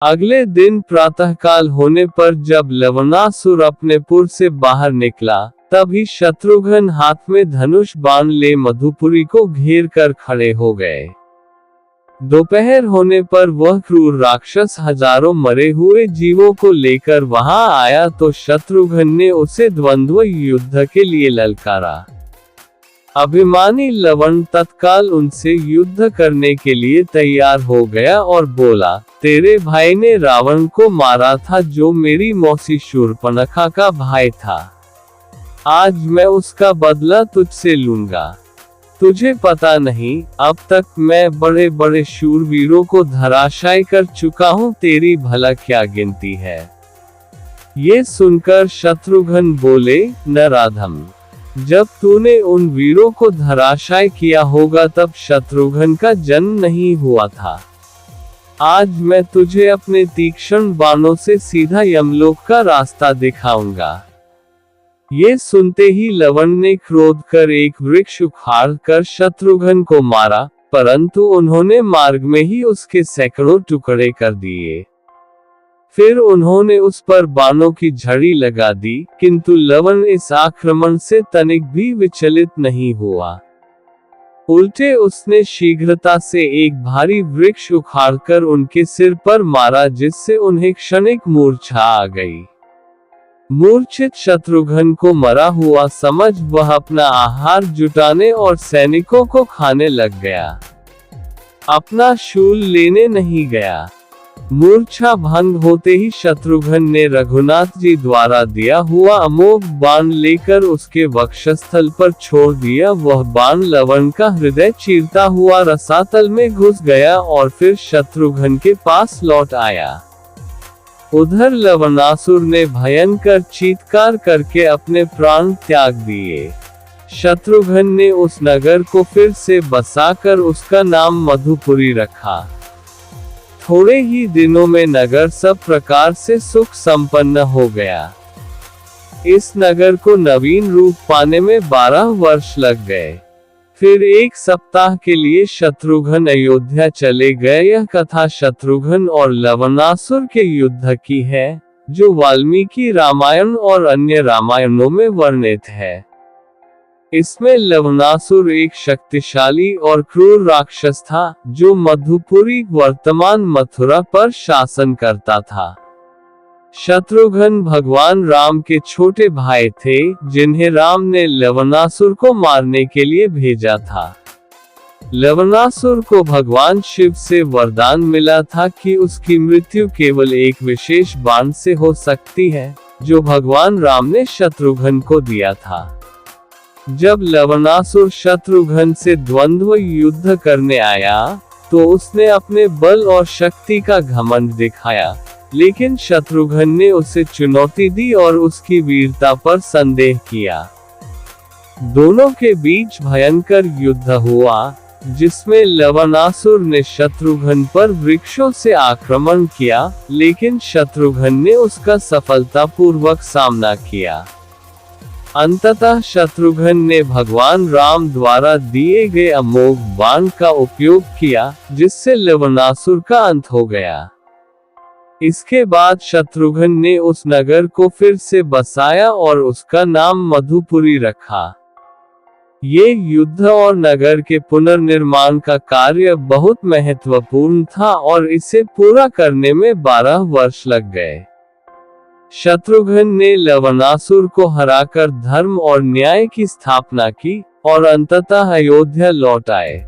अगले दिन प्रातःकाल होने पर जब लवणासुर अपने पुर से बाहर निकला, तभी शत्रुघ्न हाथ में धनुष बाण ले मधुपुरी को घेर कर खड़े हो गए। दोपहर होने पर वह क्रूर राक्षस हजारों मरे हुए जीवों को लेकर वहां आया तो शत्रुघ्न ने उसे द्वंद्व युद्ध के लिए ललकारा। अभिमानी लवण तत्काल उनसे युद्ध करने के लिए तैयार हो गया और बोला, तेरे भाई ने रावण को मारा था जो मेरी मौसी शूर्पणखा का भाई था। आज मैं उसका बदला तुझसे लूंगा। तुझे पता नहीं, अब तक मैं बड़े बड़े शूरवीरों को धराशायी कर चुका हूँ, तेरी भला क्या गिनती है। ये सुनकर शत्रुघ्न बोले, नराधम, जब तूने उन वीरों को धराशायी किया होगा तब शत्रुघ्न का जन्म नहीं हुआ था। आज मैं तुझे अपने तीक्ष्ण बाणों से सीधा यमलोक का रास्ता दिखाऊंगा। ये सुनते ही लवण ने क्रोध कर एक वृक्ष उखाड़ कर शत्रुघ्न को मारा, परंतु उन्होंने मार्ग में ही उसके सैकड़ों टुकड़े कर दिए। फिर उन्होंने उस पर बाणों की झड़ी लगा दी, किंतु लवण इस आक्रमण से तनिक भी विचलित नहीं हुआ। उल्टे उसने शीघ्रता से एक भारी वृक्ष उखाड़कर उनके सिर पर मारा, जिससे उन्हें क्षणिक मूर्छा आ गई। मूर्छित शत्रुघ्न को मरा हुआ समझ वह अपना आहार जुटाने और सैनिकों को खाने लग गया। अपना शूल लेने नहीं गया। मूर्छा भंग होते ही शत्रुघ्न ने रघुनाथ जी द्वारा दिया हुआ अमोघ बाण लेकर उसके वक्षस्थल पर छोड़ दिया। वह बाण लवण का हृदय चीरता हुआ रसातल में घुस गया और फिर शत्रुघ्न के पास लौट आया। उधर लवणासुर ने भयंकर चीत्कार करके अपने प्राण त्याग दिए। शत्रुघ्न ने उस नगर को फिर से बसाकर उसका नाम मधुपुरी रखा। थोड़े ही दिनों में नगर सब प्रकार से सुख संपन्न हो गया। इस नगर को नवीन रूप पाने में 12 वर्ष लग गए। फिर एक सप्ताह के लिए शत्रुघ्न अयोध्या चले गए। यह कथा शत्रुघ्न और लवणासुर के युद्ध की है, जो वाल्मीकि रामायण और अन्य रामायणों में वर्णित है। इसमें लवणासुर एक शक्तिशाली और क्रूर राक्षस था, जो मधुपुरी वर्तमान मथुरा पर शासन करता था। शत्रुघ्न भगवान राम के छोटे भाई थे, जिन्हें राम ने लवणासुर को मारने के लिए भेजा था। लवणासुर को भगवान शिव से वरदान मिला था कि उसकी मृत्यु केवल एक विशेष बाण से हो सकती है, जो भगवान राम ने शत्रुघ्न को दिया था। जब लवणासुर शत्रुघ्न से द्वंद्व युद्ध करने आया, तो उसने अपने बल और शक्ति का घमंड दिखाया, लेकिन शत्रुघ्न ने उसे चुनौती दी और उसकी वीरता पर संदेह किया। दोनों के बीच भयंकर युद्ध हुआ, जिसमें लवणासुर ने शत्रुघ्न पर वृक्षों से आक्रमण किया, लेकिन शत्रुघ्न ने उसका सफलतापूर्वक सामना किया। अंततः शत्रुघ्न ने भगवान राम द्वारा दिए गए अमोघ बाण का उपयोग किया, जिससे लवणासुर का अंत हो गया। इसके बाद शत्रुघ्न ने उस नगर को फिर से बसाया और उसका नाम मधुपुरी रखा। ये युद्ध और नगर के पुनर्निर्माण का कार्य बहुत महत्वपूर्ण था और इसे पूरा करने में 12 वर्ष लग गए। शत्रुघ्न ने लवणासुर को हराकर धर्म और न्याय की स्थापना की और अंततः अयोध्या लौट आए।